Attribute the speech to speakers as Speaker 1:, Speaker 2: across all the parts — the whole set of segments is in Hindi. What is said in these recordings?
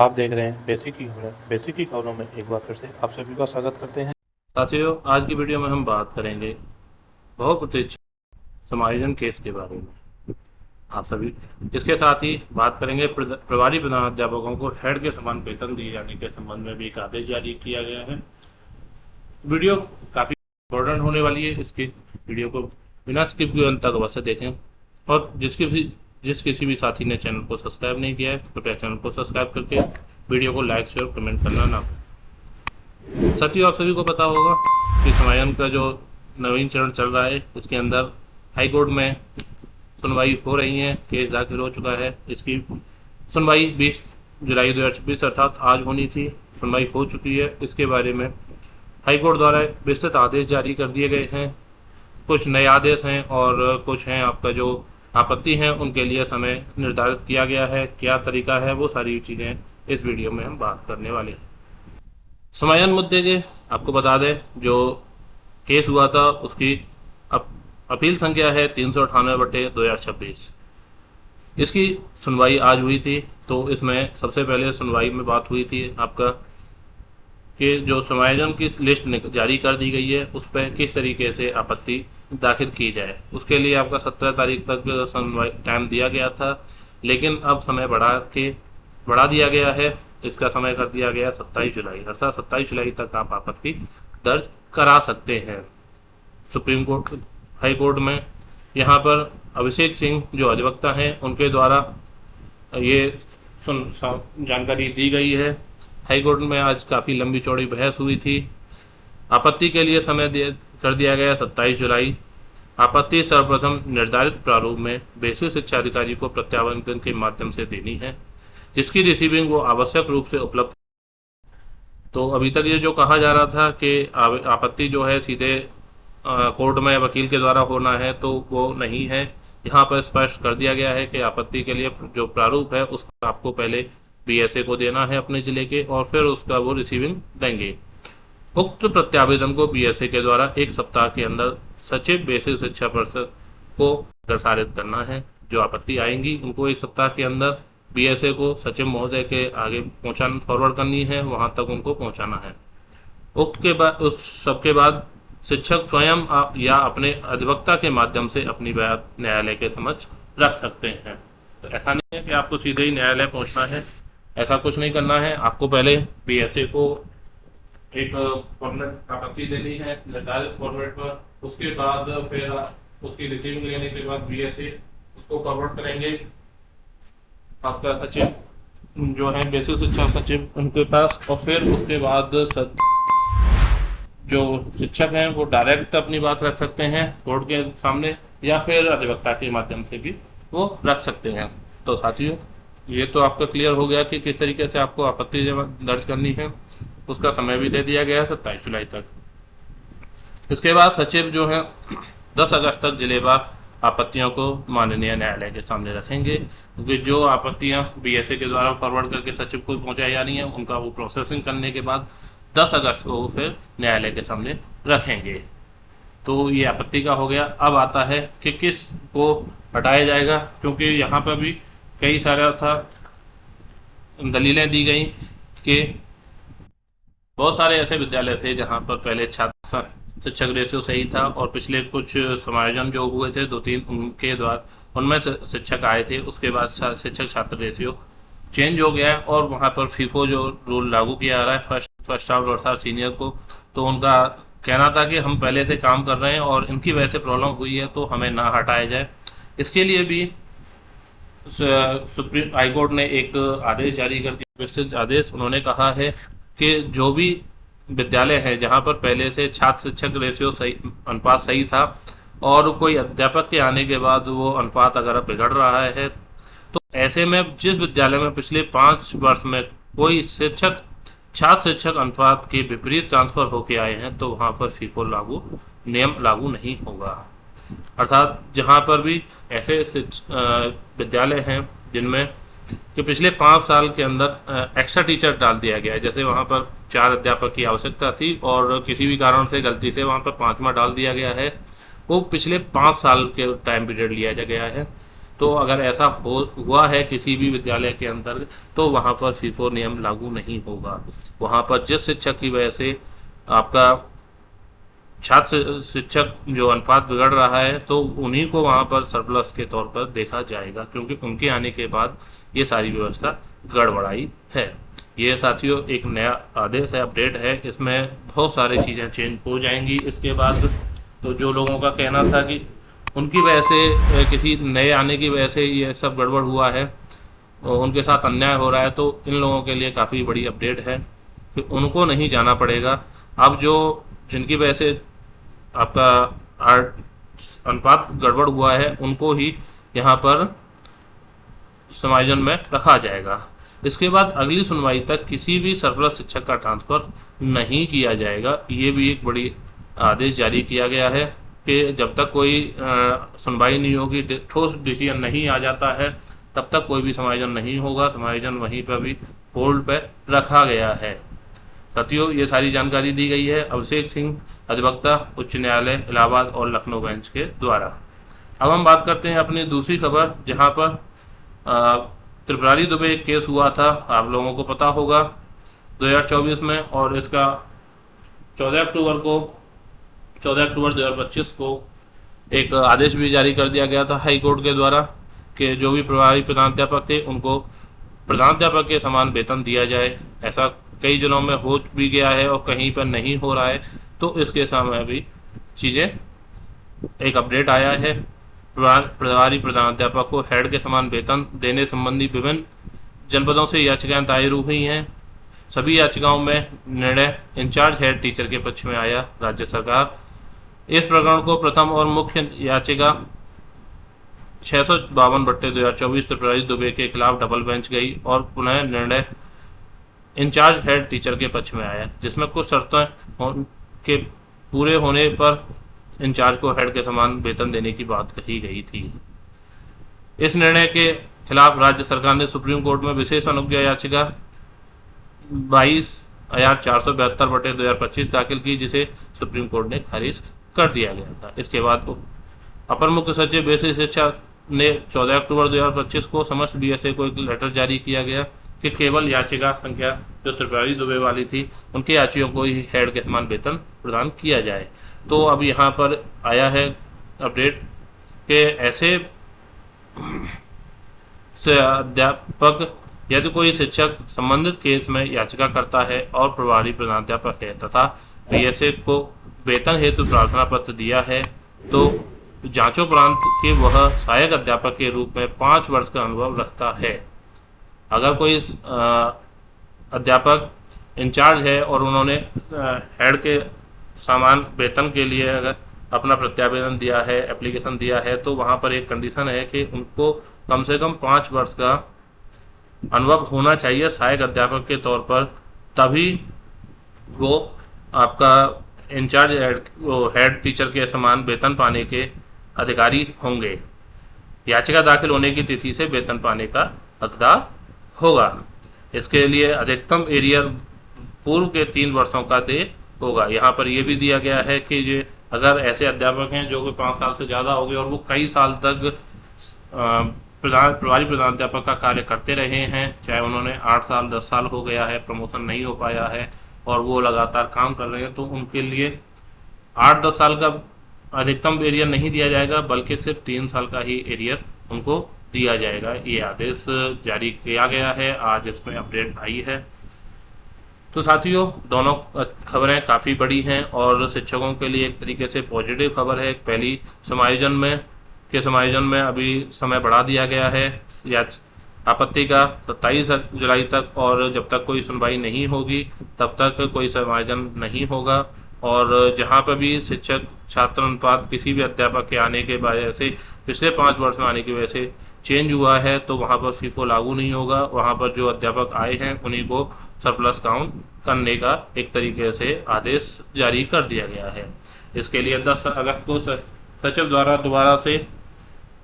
Speaker 1: आप देख रहे हैं बेसिक की खबरें। बेसिक की खबरों में एक बार फिर से आप सभी का स्वागत करते हैं।
Speaker 2: साथियों, आज की वीडियो में हम बात करेंगे बहुप्रतीक्षित समायोजन केस के बारे में। आप सभी इसके साथ ही बात करेंगे प्रभारी प्रधानाध्यापकों को हेड के समान वेतन दिए जाने के संबंध में भी एक आदेश जारी किया गया है। वीडियो काफ़ी इम्पोर्टेंट होने वाली है। इसकी वीडियो को बिना स्किप किए अंत तक अवश्य देखें और जिस किसी भी साथी ने चैनल को सब्सक्राइब नहीं किया है कृपया चैनल को सब्सक्राइब करके वीडियो को लाइक शेयर कमेंट करना ना भूलें। साथियों, आप सभी को पता होगा कि समायोजन का जो नवीन चरण चल रहा है, इसके अंदर हाई कोर्ट में सुनवाई हो रही है, केस दाखिल हो चुका है। इसकी सुनवाई 20 जुलाई 2026 अर्थात आज होनी थी, सुनवाई हो चुकी है। इसके बारे में हाई कोर्ट द्वारा विस्तृत आदेश जारी कर दिए गए हैं। कुछ नए आदेश हैं और कुछ हैं आपका जो आपत्ति हैं, उनके लिए समय निर्धारित किया गया है। क्या तरीका है, वो सारी चीज़ें इस वीडियो में हम बात करने वाले हैं। समायोजन मुद्दे के आपको बता दें, जो केस हुआ था उसकी अपील संख्या है 398/2026। इसकी सुनवाई आज हुई थी। तो इसमें सबसे पहले सुनवाई में बात हुई थी आपका कि जो समायोजन की लिस्ट जारी कर दी गई है उस पर किस तरीके से आपत्ति दाखिल की जाए। उसके लिए आपका 17 तारीख तक सुनवाई टाइम दिया गया था, लेकिन अब समय बढ़ा दिया गया है। इसका समय कर दिया गया 27 जुलाई, अर्थात 27 जुलाई तक आप आपत्ति दर्ज करा सकते हैं सुप्रीम कोर्ट हाई कोर्ट में। यहाँ पर अभिषेक सिंह जो अधिवक्ता हैं उनके द्वारा ये जानकारी दी गई है। हाई कोर्ट में आज काफ़ी लंबी चौड़ी बहस हुई थी। आपत्ति के लिए समय कर दिया गया 27 जुलाई। आपत्ति सर्वप्रथम निर्धारित प्रारूप में बेसिक शिक्षा अधिकारी को प्रत्यावर्तन के माध्यम से देनी है, जिसकी रिसीविंग वो आवश्यक रूप से उपलब्ध। तो अभी तक ये जो कहा जा रहा था कि आपत्ति जो है सीधे कोर्ट में वकील के द्वारा होना है, तो वो नहीं है। यहाँ पर स्पष्ट कर दिया गया है कि आपत्ति के लिए जो प्रारूप है उसको आपको पहले बीएसए को देना है अपने जिले के, और फिर उसका वो रिसीविंग देंगे। उक्त प्रत्यावेदन को बीएसए के द्वारा 1 सप्ताह के अंदर सचिव बेसिक शिक्षा परिषद को प्रसारित करना है। जो आपत्ति आएंगी उनको 1 सप्ताह के अंदर बीएसए को सचिव महोदय के आगे पहुंचाना, फॉरवर्ड करनी है, वहां तक उनको पहुंचाना है। उक्त के बाद उस सबके बाद शिक्षक स्वयं या अपने अधिवक्ता के माध्यम से अपनी बात न्यायालय के समक्ष रख सकते हैं। तो ऐसा नहीं है कि आपको सीधे ही न्यायालय पहुंचना है, ऐसा कुछ नहीं करना है। आपको पहले बीएसए को एक फॉर्मेट आपत्ति देनी है निर्धारित फॉर्मेट पर, उसके बाद फिर उसकी रिसीविंग लेने के बाद बीएसए उसको फॉरवर्ड करेंगे आपका सचिव जो है बेसिक शिक्षा सचिव उनके पास, और फिर उसके बाद जो शिक्षक हैं वो डायरेक्ट अपनी बात रख सकते हैं कोर्ट के सामने, या फिर अधिवक्ता के माध्यम से भी वो रख सकते हैं। तो साथियों, ये तो आपका क्लियर हो गया कि किस तरीके से आपको आपत्ति दर्ज करनी है। उसका समय भी दे दिया गया है 27 जुलाई तक। इसके बाद सचिव जो है 10 अगस्त तक जिलेवार आपत्तियों को माननीय न्यायालय के सामने रखेंगे, क्योंकि जो आपत्तियां बीएसए के द्वारा फॉरवर्ड करके सचिव को पहुंचाई जा रही हैं उनका वो प्रोसेसिंग करने के बाद 10 अगस्त को फिर न्यायालय के सामने रखेंगे। तो ये आपत्ति का हो गया। अब आता है कि किस को हटाया जाएगा, क्योंकि यहाँ पर भी कई सारा था दलीलें दी गई कि बहुत सारे ऐसे विद्यालय थे जहाँ पर पहले छात्र शिक्षक रेशियो सही था, और पिछले कुछ समायोजन जो हुए थे 2-3 उनके द्वारा उनमें शिक्षक आए थे, उसके बाद शिक्षक छात्र रेशियो चेंज हो गया है और वहाँ पर फीफो जो रूल लागू किया जा रहा है फर्स्ट स्टाफ अर्थात सीनियर को, तो उनका कहना था कि हम पहले से काम कर रहे हैं और इनकी वजह से प्रॉब्लम हुई है तो हमें ना हटाया जाए। इसके लिए भी सुप्रीम हाई कोर्ट ने एक आदेश जारी कर दिया, विस्तृत आदेश। उन्होंने कहा है कि जो भी विद्यालय है जहाँ पर पहले से छात्र शिक्षक रेशियो सही अनुपात सही था और कोई अध्यापक के आने के बाद वो अनुपात अगर बिगड़ रहा है, तो ऐसे में जिस विद्यालय में पिछले 5 वर्ष में कोई छात्र शिक्षक अनुपात के विपरीत ट्रांसफर होके आए हैं, तो वहाँ पर फीफो नियम लागू नहीं होगा। अर्थात जहाँ पर भी ऐसे विद्यालय हैं जिनमें कि पिछले 5 साल के अंदर एक्स्ट्रा टीचर डाल दिया गया है, जैसे वहाँ पर 4 अध्यापक की आवश्यकता थी और किसी भी कारण से गलती से वहाँ पर 5वां डाल दिया गया है, वो पिछले 5 साल के टाइम पीरियड लिया गया है। तो अगर ऐसा हुआ है किसी भी विद्यालय के अंदर, तो वहाँ पर फीफो नियम लागू नहीं होगा। वहाँ पर जिस शिक्षक की वजह से आपका छात्र शिक्षक जो अनुपात बिगड़ रहा है, तो उन्हीं को वहाँ पर सरप्लस के तौर पर देखा जाएगा, क्योंकि उनके आने के बाद ये सारी व्यवस्था गड़बड़ाई है। ये साथियों एक नया आदेश है, अपडेट है, इसमें बहुत सारी चीज़ें चेंज हो जाएंगी इसके बाद। तो जो लोगों का कहना था कि उनकी वजह से किसी नए आने की वजह से ये सब गड़बड़ हुआ है, उनके साथ अन्याय हो रहा है, तो इन लोगों के लिए काफ़ी बड़ी अपडेट है कि उनको नहीं जाना पड़ेगा। अब जो जिनकी वजह से आपका अनुपात गड़बड़ हुआ है, उनको ही यहाँ पर समायोजन में रखा जाएगा। इसके बाद अगली सुनवाई तक किसी भी सरप्लस शिक्षक का ट्रांसफ़र नहीं किया जाएगा। ये भी एक बड़ी आदेश जारी किया गया है कि जब तक कोई सुनवाई नहीं होगी, ठोस डिसीजन नहीं आ जाता है, तब तक कोई भी समायोजन नहीं होगा। समायोजन वहीं पर भी होल्ड पर रखा गया है। साथियों, ये सारी जानकारी दी गई है अभिषेक सिंह, अधिवक्ता, उच्च न्यायालय इलाहाबाद और लखनऊ बेंच के द्वारा। अब हम बात करते हैं अपनी दूसरी खबर, जहां पर त्रिपुरारी दुबे एक केस हुआ था, आप लोगों को पता होगा, 2024 में, और इसका 14 अक्टूबर 2025 को एक आदेश भी जारी कर दिया गया था हाई कोर्ट के द्वारा कि जो भी प्रभारी प्रधानाध्यापक थे उनको प्रधानाध्यापक के समान वेतन दिया जाए। ऐसा कई जिलों में हो भी गया है और कहीं पर नहीं हो रहा है, तो इसके सामने भी चीज़ें एक अपडेट आया है। प्रभारी प्रधानाध्यापक को हेड के समान वेतन देने संबंधी विभिन्न जनपदों से याचिकाएं दायर हुई हैं। सभी याचिकाओं में निर्णय इंचार्ज हेड टीचर के पक्ष में आया। राज्य सरकार इस प्रकरण को प्रथम और मुख्य याचिका 652/2024 त्रिपुरारी दुबे के खिलाफ डबल बेंच गई और पुनः निर्णय इंचार्ज हेड टीचर के पक्ष में आया, जिसमें कुछ शर्तों के पूरे होने पर इंचार्ज को हेड के समान वेतन देने की बात कही गई थी। इस निर्णय के खिलाफ राज्य सरकार ने सुप्रीम कोर्ट में विशेष अनुज्ञा याचिका 22,472/2025 दाखिल की, जिसे सुप्रीम कोर्ट ने खारिज कर दिया गया था। इसके बाद अपर मुख्य सचिव बेसिक शिक्षा ने 14 अक्टूबर 2025 को समस्त बीएसए को एक लेटर जारी किया गया कि केवल याचिका संख्या जो त्रिपुरारी दुबे वाली थी, उनके याचियों को ही हेड के समान वेतन प्रदान किया जाए। तो अब यहाँ पर आया है अपडेट कि ऐसे से अध्यापक यदि कोई शिक्षक संबंधित केस में याचिका करता है और प्रभारी प्रधानाध्यापक है तथा बीएसए को वेतन हेतु प्रार्थना पत्र दिया है, तो जांचोपरांत कि वह सहायक अध्यापक के रूप में 5 वर्ष का अनुभव रखता है। अगर कोई अध्यापक इंचार्ज है और उन्होंने हेड के समान वेतन के लिए अगर अपना प्रत्यावेदन दिया है, एप्लीकेशन दिया है, तो वहाँ पर एक कंडीशन है कि उनको कम से कम 5 वर्ष का अनुभव होना चाहिए सहायक अध्यापक के तौर पर, तभी वो आपका इंचार्ज हेड टीचर के समान वेतन पाने के अधिकारी होंगे। याचिका दाखिल होने की तिथि से वेतन पाने का हकदार होगा। इसके लिए अधिकतम एरियर पूर्व के 3 वर्षों का देय होगा। यहाँ पर यह भी दिया गया है कि ये अगर ऐसे अध्यापक हैं जो कि 5 साल से ज़्यादा हो गए और वो कई साल तक प्रभारी प्रधानाध्यापक का कार्य करते रहे हैं, चाहे उन्होंने 8 साल 10 साल हो गया है, प्रमोशन नहीं हो पाया है और वो लगातार काम कर रहे हैं, तो उनके लिए 8-10 साल का अधिकतम एरियर नहीं दिया जाएगा, बल्कि सिर्फ 3 साल का ही एरियर उनको दिया जाएगा। ये आदेश जारी किया गया है, आज इसमें अपडेट आई है। तो साथियों, दोनों खबरें काफ़ी बड़ी हैं और शिक्षकों के लिए एक तरीके से पॉजिटिव खबर है। पहली समायोजन में अभी समय बढ़ा दिया गया है या आपत्ति का 27 जुलाई तक, और जब तक कोई सुनवाई नहीं होगी तब तक कोई समायोजन नहीं होगा। और जहाँ पर भी शिक्षक छात्र अनुपात किसी भी अध्यापक के आने के वजह से पिछले 5 वर्ष में आने की वजह से चेंज हुआ है, तो वहाँ पर फीफो लागू नहीं होगा। वहाँ पर जो अध्यापक आए हैं उन्हीं को सरप्लस काउंट करने का एक तरीके से आदेश जारी कर दिया गया है। इसके लिए 10 अगस्त को सचिव द्वारा दोबारा से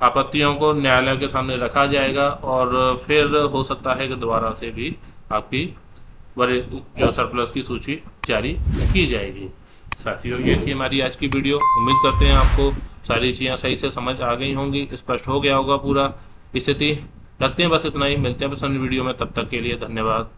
Speaker 2: आपत्तियों को न्यायालय के सामने रखा जाएगा और फिर हो सकता है कि दोबारा से भी आपकी जो सरप्लस की सूची जारी की जाएगी। साथियों, ये थी हमारी आज की वीडियो। उम्मीद करते हैं आपको सारी चीज़ें सही से समझ आ गई होंगी, स्पष्ट हो गया होगा पूरा स्थिति। रखते हैं बस इतना ही, मिलते हैं बस अन्य वीडियो में, तब तक के लिए धन्यवाद।